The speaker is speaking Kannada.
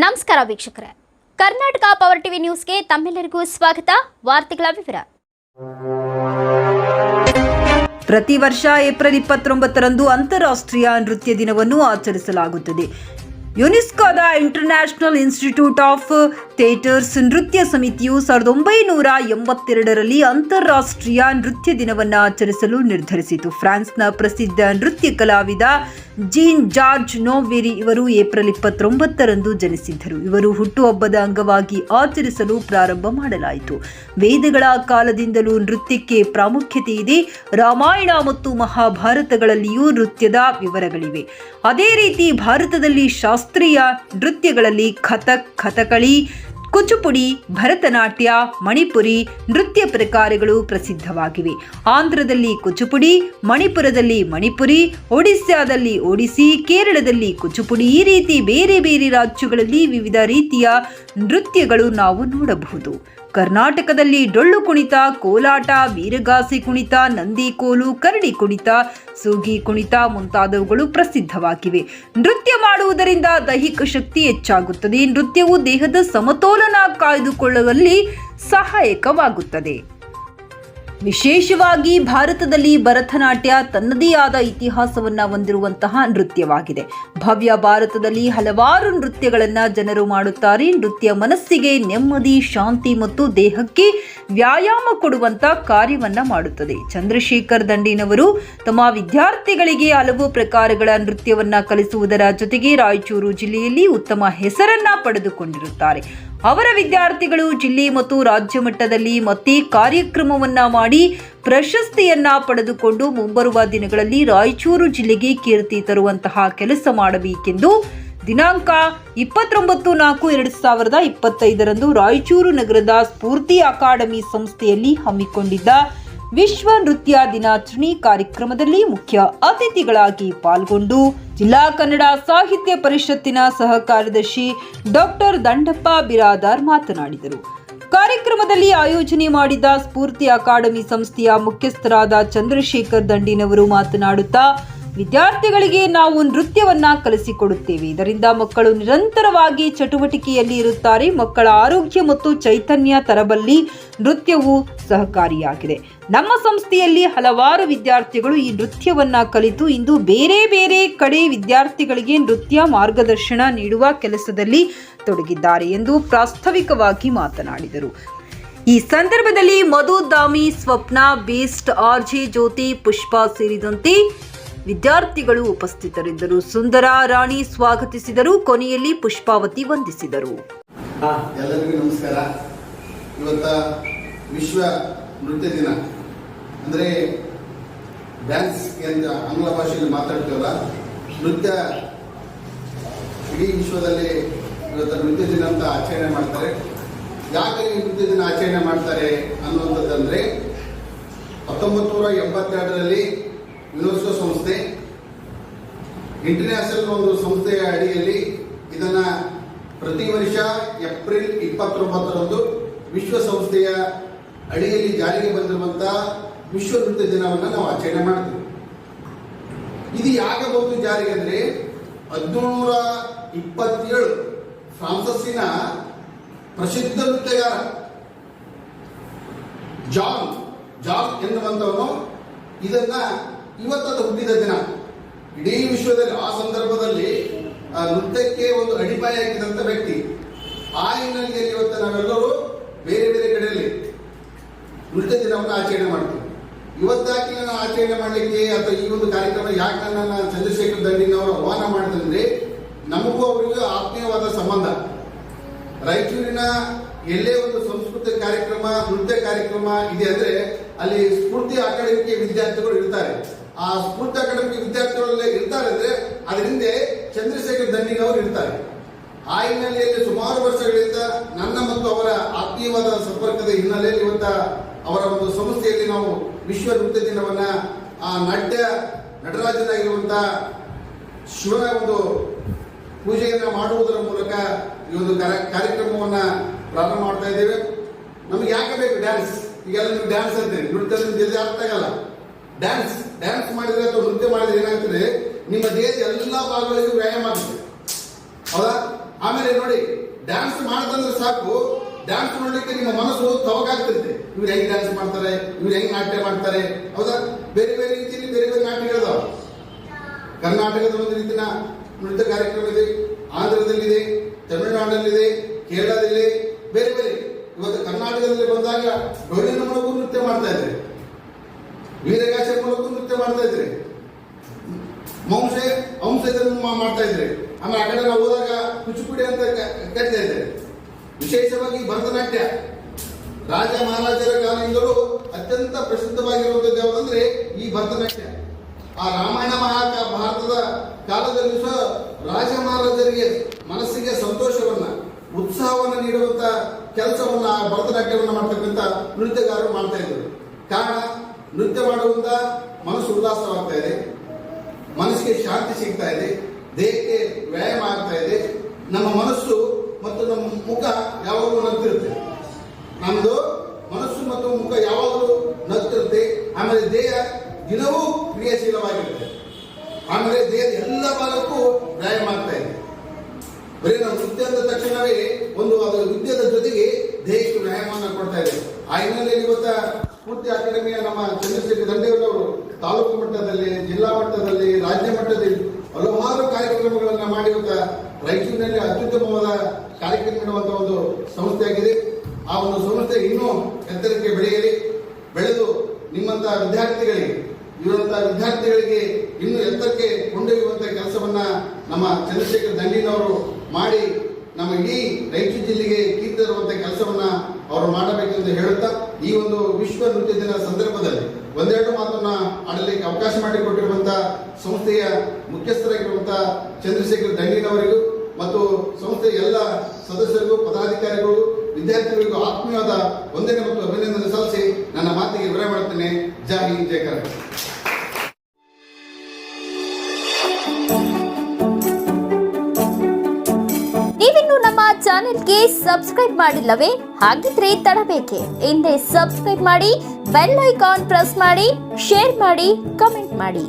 ನಮಸ್ಕಾರ ವೀಕ್ಷಕರೇ, ಕರ್ನಾಟಕ ಪವರ್ ಟಿವಿ ನ್ಯೂಸ್ಗೆ ತಮ್ಮೆಲ್ಲರಿಗೂ ಸ್ವಾಗತ. ವಾರ್ತೆಗಳ ವಿವರ. ಪ್ರತಿ ವರ್ಷ ಏಪ್ರಿಲ್ 29ರಂದು ಅಂತಾರಾಷ್ಟ್ರೀಯ ನೃತ್ಯ ದಿನವನ್ನು ಆಚರಿಸಲಾಗುತ್ತದೆ. ಯುನೆಸ್ಕೋದ ಇಂಟರ್ನ್ಯಾಷನಲ್ ಇನ್ಸ್ಟಿಟ್ಯೂಟ್ ಆಫ್ ಥಿಯೇಟರ್ಸ್ ನೃತ್ಯ ಸಮಿತಿಯು 1982ರಲ್ಲಿ ಅಂತಾರಾಷ್ಟ್ರೀಯ ನೃತ್ಯ ದಿನವನ್ನು ಆಚರಿಸಲು ನಿರ್ಧರಿಸಿತು. ಫ್ರಾನ್ಸ್ನ ಪ್ರಸಿದ್ಧ ನೃತ್ಯ ಕಲಾವಿದ ಜೀನ್ ಜಾರ್ಜ್ ನೋವೆರಿ ಇವರು ಏಪ್ರಿಲ್ 29ರಂದು ಜನಿಸಿದ್ದರು. ಇವರು ಹುಟ್ಟುಹಬ್ಬದ ಅಂಗವಾಗಿ ಆಚರಿಸಲು ಪ್ರಾರಂಭ ಮಾಡಲಾಯಿತು. ವೇದಗಳ ಕಾಲದಿಂದಲೂ ನೃತ್ಯಕ್ಕೆ ಪ್ರಾಮುಖ್ಯತೆ ಇದೆ. ರಾಮಾಯಣ ಮತ್ತು ಮಹಾಭಾರತಗಳಲ್ಲಿಯೂ ನೃತ್ಯದ ವಿವರಗಳಿವೆ. ಅದೇ ರೀತಿ ಭಾರತದಲ್ಲಿ ಶಾಸ್ತ್ರೀಯ ನೃತ್ಯಗಳಲ್ಲಿ ಕಥಕ್, ಕಥಕಳಿ, ಕುಚುಪುಡಿ, ಭರತನಾಟ್ಯ, ಮಣಿಪುರಿ ನೃತ್ಯ ಪ್ರಕಾರಗಳು ಪ್ರಸಿದ್ಧವಾಗಿವೆ. ಆಂಧ್ರದಲ್ಲಿ ಕುಚುಪುಡಿ, ಮಣಿಪುರದಲ್ಲಿ ಮಣಿಪುರಿ, ಒಡಿಸ್ಸಾದಲ್ಲಿ ಒಡಿಸಿ, ಕೇರಳದಲ್ಲಿ ಕುಚುಪುಡಿ, ಈ ರೀತಿ ಬೇರೆ ಬೇರೆ ರಾಜ್ಯಗಳಲ್ಲಿ ವಿವಿಧ ರೀತಿಯ ನೃತ್ಯಗಳು ನಾವು ನೋಡಬಹುದು. ಕರ್ನಾಟಕದಲ್ಲಿ ಡೊಳ್ಳು ಕುಣಿತ, ಕೋಲಾಟ, ವೀರಗಾಸೆ ಕುಣಿತ, ನಂದಿ ಕೋಲು, ಕರಡಿ ಕುಣಿತ, ಸೂಗಿ ಕುಣಿತ ಮುಂತಾದವುಗಳು ಪ್ರಸಿದ್ಧವಾಗಿವೆ. ನೃತ್ಯ ಮಾಡುವುದರಿಂದ ದೈಹಿಕ ಶಕ್ತಿ ಹೆಚ್ಚಾಗುತ್ತದೆ. ನೃತ್ಯವು ದೇಹದ ಸಮತೋಲನ ಕಾಯ್ದುಕೊಳ್ಳುವಲ್ಲಿ ಸಹಾಯಕವಾಗುತ್ತದೆ. ವಿಶೇಷವಾಗಿ ಭಾರತದಲ್ಲಿ ಭರತನಾಟ್ಯ ತನ್ನದೇ ಆದ ಇತಿಹಾಸವನ್ನ ಹೊಂದಿರುವಂತಹ ನೃತ್ಯವಾಗಿದೆ. ಭವ್ಯ ಭಾರತದಲ್ಲಿ ಹಲವಾರು ನೃತ್ಯಗಳನ್ನು ಜನರು ಮಾಡುತ್ತಾರೆ. ನೃತ್ಯ ಮನಸ್ಸಿಗೆ ನೆಮ್ಮದಿ, ಶಾಂತಿ ಮತ್ತು ದೇಹಕ್ಕೆ ವ್ಯಾಯಾಮ ಕೊಡುವಂತ ಕಾರ್ಯವನ್ನ ಮಾಡುತ್ತದೆ. ಚಂದ್ರಶೇಖರ್ ದಂಡಿನವರು ತಮ್ಮ ವಿದ್ಯಾರ್ಥಿಗಳಿಗೆ ಹಲವು ಪ್ರಕಾರಗಳ ನೃತ್ಯವನ್ನ ಕಲಿಸುವುದರ ಜೊತೆಗೆ ರಾಯಚೂರು ಜಿಲ್ಲೆಯಲ್ಲಿ ಉತ್ತಮ ಹೆಸರನ್ನ ಪಡೆದುಕೊಂಡಿರುತ್ತಾರೆ. ಅವರ ವಿದ್ಯಾರ್ಥಿಗಳು ಜಿಲ್ಲೆ ಮತ್ತು ರಾಜ್ಯ ಮಟ್ಟದಲ್ಲಿ ಮತ್ತೆ ಕಾರ್ಯಕ್ರಮವನ್ನ ಮಾಡಿ ಪ್ರಶಸ್ತಿಯನ್ನ ಪಡೆದುಕೊಂಡು ಮುಂಬರುವ ದಿನಗಳಲ್ಲಿ ರಾಯಚೂರು ಜಿಲ್ಲೆಗೆ ಕೀರ್ತಿ ತರುವಂತಹ ಕೆಲಸ ಮಾಡಬೇಕೆಂದು ದಿನಾಂಕ 29/4/2025ರಂದು ರಾಯಚೂರು ನಗರದ ಸ್ಫೂರ್ತಿ ಅಕಾಡೆಮಿ ಸಂಸ್ಥೆಯಲ್ಲಿ ಹಮ್ಮಿಕೊಂಡಿದ್ದ ವಿಶ್ವ ನೃತ್ಯ ದಿನಾಚರಣೆ ಕಾರ್ಯಕ್ರಮದಲ್ಲಿ ಮುಖ್ಯ ಅತಿಥಿಗಳಾಗಿ ಪಾಲ್ಗೊಂಡು ಜಿಲ್ಲಾ ಕನ್ನಡ ಸಾಹಿತ್ಯ ಪರಿಷತ್ತಿನ ಸಹ ಕಾರ್ಯದರ್ಶಿ ಡಾಕ್ಟರ್ ದಂಡಪ್ಪ ಬಿರಾದಾರ್ ಮಾತನಾಡಿದರು. ಕಾರ್ಯಕ್ರಮದಲ್ಲಿ ಆಯೋಜನೆ ಮಾಡಿದ ಸ್ಫೂರ್ತಿ ಅಕಾಡೆಮಿ ಸಂಸ್ಥೆಯ ಮುಖ್ಯಸ್ಥರಾದ ಚಂದ್ರಶೇಖರ್ ದಂಡಿನವರು ಮಾತನಾಡುತ್ತಾ, ವಿದ್ಯಾರ್ಥಿಗಳಿಗೆ ನಾವು ನೃತ್ಯವನ್ನ ಕಲಿಸಿಕೊಡುತ್ತೇವೆ. ಇದರಿಂದ ಮಕ್ಕಳು ನಿರಂತರವಾಗಿ ಚಟುವಟಿಕೆಯಲ್ಲಿ ಇರುತ್ತಾರೆ. ಮಕ್ಕಳ ಆರೋಗ್ಯ ಮತ್ತು ಚೈತನ್ಯ ತರಬಲ್ಲಿ ನೃತ್ಯವು ಸಹಕಾರಿಯಾಗಿದೆ. ನಮ್ಮ ಸಂಸ್ಥೆಯಲ್ಲಿ ಹಲವಾರು ವಿದ್ಯಾರ್ಥಿಗಳು ಈ ನೃತ್ಯವನ್ನ ಕಲಿತು ಇಂದು ಬೇರೆ ಬೇರೆ ಕಡೆ ವಿದ್ಯಾರ್ಥಿಗಳಿಗೆ ನೃತ್ಯ ಮಾರ್ಗದರ್ಶನ ನೀಡುವ ಕೆಲಸದಲ್ಲಿ ತೊಡಗಿದ್ದಾರೆ ಎಂದು ಪ್ರಾಸ್ತಾವಿಕವಾಗಿ ಮಾತನಾಡಿದರು. ಈ ಸಂದರ್ಭದಲ್ಲಿ ಮಧು, ದಾಮಿ, ಸ್ವಪ್ನ, ಬೇಸ್ಟ್, ಆರ್ಜೆ, ಜ್ಯೋತಿ, ಪುಷ್ಪ ಸೇರಿದಂತೆ ವಿದ್ಯಾರ್ಥಿಗಳು ಉಪಸ್ಥಿತರಿದ್ದರು. ಸುಂದರ ರಾಣಿ ಸ್ವಾಗತಿಸಿದರು. ಕೊನೆಯಲ್ಲಿ ಪುಷ್ಪಾವತಿ ವಂದಿಸಿದರು. ಎಲ್ಲರಿಗೂ ನಮಸ್ಕಾರ. ಇವತ್ತ ವಿಶ್ವ ನೃತ್ಯ ದಿನ ಅಂದರೆ ಡ್ಯಾನ್ಸ್ ಅಂತ ಆಂಗ್ಲ ಭಾಷೆಯಲ್ಲಿ ಮಾತಾಡ್ತೀವಲ್ಲ, ನೃತ್ಯ ಇಡೀ ವಿಶ್ವದಲ್ಲಿ ಇವತ್ತು ನೃತ್ಯ ದಿನ ಅಂತ ಆಚರಣೆ ಮಾಡ್ತಾರೆ. ಯಾಕೆ ಈ ನೃತ್ಯ ದಿನ ಆಚರಣೆ ಮಾಡ್ತಾರೆ ಅನ್ನುವಂಥದ್ದಂದ್ರೆ 1982ರಲ್ಲಿ ಯುನೆಸ್ಕೋ ಸಂಸ್ಥೆ ಇಂಟರ್ನ್ಯಾಷನಲ್ ಒಂದು ಸಂಸ್ಥೆಯ ಅಡಿಯಲ್ಲಿ ಇದನ್ನ ಪ್ರತಿ ವರ್ಷ ಏಪ್ರಿಲ್ 29ರಂದು ವಿಶ್ವಸಂಸ್ಥೆಯ ಅಡಿಯಲ್ಲಿ ಜಾರಿಗೆ ಬಂದಿರುವಂತಹ ವಿಶ್ವ ನೃತ್ಯ ದಿನವನ್ನು ನಾವು ಆಚರಣೆ ಮಾಡ್ತೀವಿ. ಇದು ಯಾಕೆ ಬಂತು ಜಾರಿಗೆ ಅಂದ್ರೆ 1727 ಫ್ರಾನ್ಸಿನ ಪ್ರಸಿದ್ಧ ನೃತ್ಯಗಾರ ಜಾನ್ ಎನ್ನುವಂತವನು ಇದನ್ನ ಇವತ್ತದು ಹುಟ್ಟಿದ ದಿನ. ಇಡೀ ವಿಶ್ವದಲ್ಲಿ ಆ ಸಂದರ್ಭದಲ್ಲಿ ನೃತ್ಯಕ್ಕೆ ಒಂದು ಅಡಿಪಾಯ ಹಾಕಿದಂತ ವ್ಯಕ್ತಿ. ಆ ಹಿನ್ನೆಲೆಯಲ್ಲಿ ಇವತ್ತು ನಾವೆಲ್ಲರೂ ಬೇರೆ ಬೇರೆ ಕಡೆಯಲ್ಲಿ ನೃತ್ಯ ದಿನವನ್ನು ಆಚರಣೆ ಮಾಡ್ತೀವಿ. ಇವತ್ತಾಗಿ ನಾನು ಆಚರಣೆ ಮಾಡಲಿಕ್ಕೆ ಅಥವಾ ಈ ಒಂದು ಕಾರ್ಯಕ್ರಮ ಯಾಕೆ ನನ್ನ ಚಂದ್ರಶೇಖರ್ ದಂಡಿನವರು ಆಹ್ವಾನ ಮಾಡಿದ್ರೆ, ನಮಗೂ ಅವರಿಗೂ ಆತ್ಮೀಯವಾದ ಸಂಬಂಧ. ರಾಯಚೂರಿನ ಎಲ್ಲೇ ಒಂದು ಸಂಸ್ಕೃತಿ ಕಾರ್ಯಕ್ರಮ, ನೃತ್ಯ ಕಾರ್ಯಕ್ರಮ ಇದೆ ಅಂದ್ರೆ ಅಲ್ಲಿ ಸ್ಫೂರ್ತಿ ಅಕಾಡೆಮಿಗೆ ವಿದ್ಯಾರ್ಥಿಗಳು ಇರ್ತಾರೆ. ಆ ಸ್ಫೂರ್ತಿ ಅಕಾಡೆಮಿಗೆ ವಿದ್ಯಾರ್ಥಿಗಳಲ್ಲೇ ಇರ್ತಾರೆ ಅಂದ್ರೆ ಅದರಿಂದ ಚಂದ್ರಶೇಖರ್ ದಂಡಿನವರು ಇರ್ತಾರೆ. ಆ ಹಿನ್ನೆಲೆಯಲ್ಲಿ ಸುಮಾರು ವರ್ಷಗಳಿಂದ ನನ್ನ ಮತ್ತು ಅವರ ಆತ್ಮೀಯವಾದ ಸಂಪರ್ಕದ ಹಿನ್ನೆಲೆಯಲ್ಲಿ ಇವತ್ತ ಅವರ ಒಂದು ಸಂಸ್ಥೆಯಲ್ಲಿ ನಾವು ವಿಶ್ವ ನೃತ್ಯ ದಿನವನ್ನ ಆ ನಟರಾಜನಾಗಿರುವಂತಹ ಶಿವನ ಒಂದು ಪೂಜೆಯನ್ನ ಮಾಡುವುದರ ಮೂಲಕ ಈ ಒಂದು ಕಾರ್ಯಕ್ರಮವನ್ನ ಪ್ರಾರಂಭ ಮಾಡ್ತಾ ಇದ್ದೇವೆ. ನಮ್ಗೆ ಯಾಕೆ ಬೇಕು ಡ್ಯಾನ್ಸ್? ಈಗೆಲ್ಲ ನೀವು ಡ್ಯಾನ್ಸ್ ಅಂತೀರಿ, ನೃತ್ಯದಿಂದ ಅರ್ಥ ಆಗಲ್ಲ. ಡ್ಯಾನ್ಸ್ ಮಾಡಿದ್ರೆ ಅಥವಾ ನೃತ್ಯ ಮಾಡಿದ್ರೆ ಏನಾಗ್ತದೆ, ನಿಮ್ಮ ದೇಹದ ಎಲ್ಲಾ ಭಾಗಗಳಿಗೂ ವ್ಯಾಯಾಮ ಆಗುತ್ತೆ. ಹೌದಾ? ಆಮೇಲೆ ನೋಡಿ, ಡ್ಯಾನ್ಸ್ ಮಾಡ್ದಂದ್ರೆ ಸಾಕು, ಡ್ಯಾನ್ಸ್ ನೋಡ್ಲಿಕ್ಕೆ ನಿಮ್ಮ ಮನಸ್ಸು ತವಗಾಗ್ತಿರುತ್ತೆ. ಇವ್ರು ಹೆಂಗ್ ಡ್ಯಾನ್ಸ್ ಮಾಡ್ತಾರೆ, ಇವ್ರು ಹೆಂಗ್ ನಾಟ್ಯ ಮಾಡ್ತಾರೆ, ಹೌದಾ? ಬೇರೆ ಬೇರೆ ರೀತಿಯಲ್ಲಿ ಬೇರೆ ಬೇರೆ ನಾಟ್ಯಗಳಿದಾವ. ಕರ್ನಾಟಕದ ಒಂದು ರೀತಿಯ ನೃತ್ಯ ಕಾರ್ಯಕ್ರಮ ಇದೆ, ಆಂಧ್ರದಲ್ಲಿದೆ, ತಮಿಳುನಾಡಲ್ಲಿದೆ, ಕೇರಳದಲ್ಲಿ ಬೇರೆ ಬೇರೆ. ಇವತ್ತು ಕರ್ನಾಟಕದಲ್ಲಿ ಬಂದಾಗ ಡೊಳ್ಳಿನ ಮೂಲಕ ನೃತ್ಯ ಮಾಡ್ತಾ ಇದ್ರೆ, ವೀರಗಾಸೆ ಮೂಲಕ ನೃತ್ಯ ಮಾಡ್ತಾ ಇದ್ರೆ, ಅಂಶ ಮಾಡ್ತಾ ಇದ್ರೆ, ಆಮೇಲೆ ಆ ಕಡೆ ನಾವು ಹೋದಾಗ ಕುಚಿಪುಡಿ ಅಂತ ಕರಿತಾ ಇದ್ರೆ. ವಿಶೇಷವಾಗಿ ಭರತನಾಟ್ಯ ರಾಜ ಮಹಾರಾಜರ ಕಾಲದಿಂದಲೂ ಅತ್ಯಂತ ಪ್ರಸಿದ್ಧವಾಗಿರುವಂತದ್ದು ಯಾವುದಂದ್ರೆ ಈ ಭರತನಾಟ್ಯ. ಆ ರಾಮಾಯಣ ಭಾರತದ ಕಾಲದಲ್ಲಿ ಸಹ ರಾಜ ಮಹಾರಾಜರಿಗೆ ಮನಸ್ಸಿಗೆ ಸಂತೋಷವನ್ನ, ಉತ್ಸಾಹವನ್ನು ನೀಡುವಂತ ಕೆಲಸವನ್ನ ಭರತನಾಟ್ಯವನ್ನ ಮಾಡ್ತಕ್ಕಂಥ ನೃತ್ಯಗಾರರು ಮಾಡ್ತಾ ಇದ್ರು. ಕಾರಣ, ನೃತ್ಯ ಮಾಡುವುದರಿಂದ ಮನಸ್ಸು ಉಲ್ಲಾಸವಾಗ್ತಾ ಇದೆ, ಮನಸ್ಸಿಗೆ ಶಾಂತಿ ಸಿಗ್ತಾ ಇದೆ, ದೇಹಕ್ಕೆ ವ್ಯಾಯಾಮ ಆಗ್ತಾ ಇದೆ, ನಮ್ಮ ಮನಸ್ಸು ಮತ್ತು ನಮ್ಮ ಮುಖ ಯಾವಾಗಲೂ ನಗ್ತಿರುತ್ತೆ. ನಮ್ದು ಮನಸ್ಸು ಮತ್ತು ಮುಖ ಯಾವಾಗಲೂ ನಗ್ತಿರುತ್ತೆ. ಆಮೇಲೆ ದೇಹ ದಿನವೂ ಕ್ರಿಯಾಶೀಲವಾಗಿರುತ್ತೆ. ಆಮೇಲೆ ದೇಹದ ಎಲ್ಲ ಭಾಗಕ್ಕೂ ವ್ಯಾಯಾಮ ಆಗ್ತಾ ಇದೆ. ಬರೀ ನಾವು ನೃತ್ಯ ಅಂದ ತಕ್ಷಣವೇ ಒಂದು ಅದು ನೃತ್ಯದ ಜೊತೆಗೆ ದೇಹಕ್ಕೆ ವ್ಯಾಯಾಮವನ್ನು ಕೊಡ್ತಾ ಇದೆ. ಆ ಹಿನ್ನೆಲೆಯಲ್ಲಿ ಇವತ್ತ ಸ್ಫೂರ್ತಿ ಅಕಾಡೆಮಿಯ ನಮ್ಮ ಚಂದ್ರಶೇಖರ್ ದಂಡೇಗೌಡವರು ತಾಲೂಕು ಮಟ್ಟದಲ್ಲಿ, ಜಿಲ್ಲಾ ಮಟ್ಟದಲ್ಲಿ, ರಾಜ್ಯ ಮಟ್ಟದಲ್ಲಿ ಹಲವಾರು ಕಾರ್ಯಕ್ರಮಗಳನ್ನ ಮಾಡಿ ರಾಯಚೂರಿನಲ್ಲಿ ಅತ್ಯುತ್ತಮವಾದ ಕಾರ್ಯಕ್ರಮ ನೀಡುವಂತಹ ಒಂದು ಸಂಸ್ಥೆಯಾಗಿದೆ. ಆ ಒಂದು ಸಂಸ್ಥೆ ಇನ್ನೂ ಎತ್ತರಕ್ಕೆ ಬೆಳೆದು ನಿಮ್ಮಂತಹ ವಿದ್ಯಾರ್ಥಿಗಳಿಗೆ ಇನ್ನೂ ಎತ್ತರಕ್ಕೆ ಕೊಂಡೊಯ್ಯುವಂತಹ ಕೆಲಸವನ್ನ ನಮ್ಮ ಚಂದ್ರಶೇಖರ್ ದಂಡಿನವರು ಮಾಡಿ ನಮ್ಮ ಇಡೀ ರಾಯಚೂರು ಜಿಲ್ಲೆಗೆ ಕೀರ್ತಿ ತರುವಂತಹ ಕೆಲಸವನ್ನ ಅವರು ಮಾಡಬೇಕೆಂದು ಹೇಳುತ್ತಾ, ಈ ಒಂದು ವಿಶ್ವ ನೃತ್ಯ ದಿನ ಸಂದರ್ಭದಲ್ಲಿ ಒಂದೆರಡು ಮಾತನ್ನ ಆಡಲಿಕ್ಕೆ ಅವಕಾಶ ಮಾಡಿಕೊಟ್ಟಿರುವಂತಹ ಸಂಸ್ಥೆಯ ಮುಖ್ಯಸ್ಥರಾಗಿರುವಂತಹ ಚಂದ್ರಶೇಖರ್ ದಂಡಿನವರಿಗೂ ಮತ್ತು ಸಂಸ್ಥೆಯ ಎಲ್ಲ ಸದಸ್ಯರಿಗೂ, ಪದಾಧಿಕಾರಿಗಳು, ವಿದ್ಯಾರ್ಥಿಗಳಿಗೂ ಆತ್ಮೀಯವಾದ ವಂದನೆ ಮತ್ತು ಅಭಿನಂದನೆ ಸಲ್ಲಿಸಿ ನನ್ನ ಮಾತಿಗೆ ವಿರಾಮ ಮಾಡುತ್ತೇನೆ. ಜೈ ಹಿಂದ್, ಜೈ ಕರ್ನಾಟಕ. ನೀವಿನ್ನು ನಮ್ಮ ಚಾನೆಲ್ಗೆ ಸಬ್ಸ್ಕ್ರೈಬ್ ಮಾಡಿಲ್ಲವೇ? ಹಾಗಿದ್ರೆ ತಡಬೇಕೆ? ಹಿಂದೆ ಸಬ್ಸ್ಕ್ರೈಬ್ ಮಾಡಿ, ಬೆಲ್ ಐಕಾನ್ ಪ್ರೆಸ್ ಮಾಡಿ, ಶೇರ್ ಮಾಡಿ, ಕಮೆಂಟ್ ಮಾಡಿ.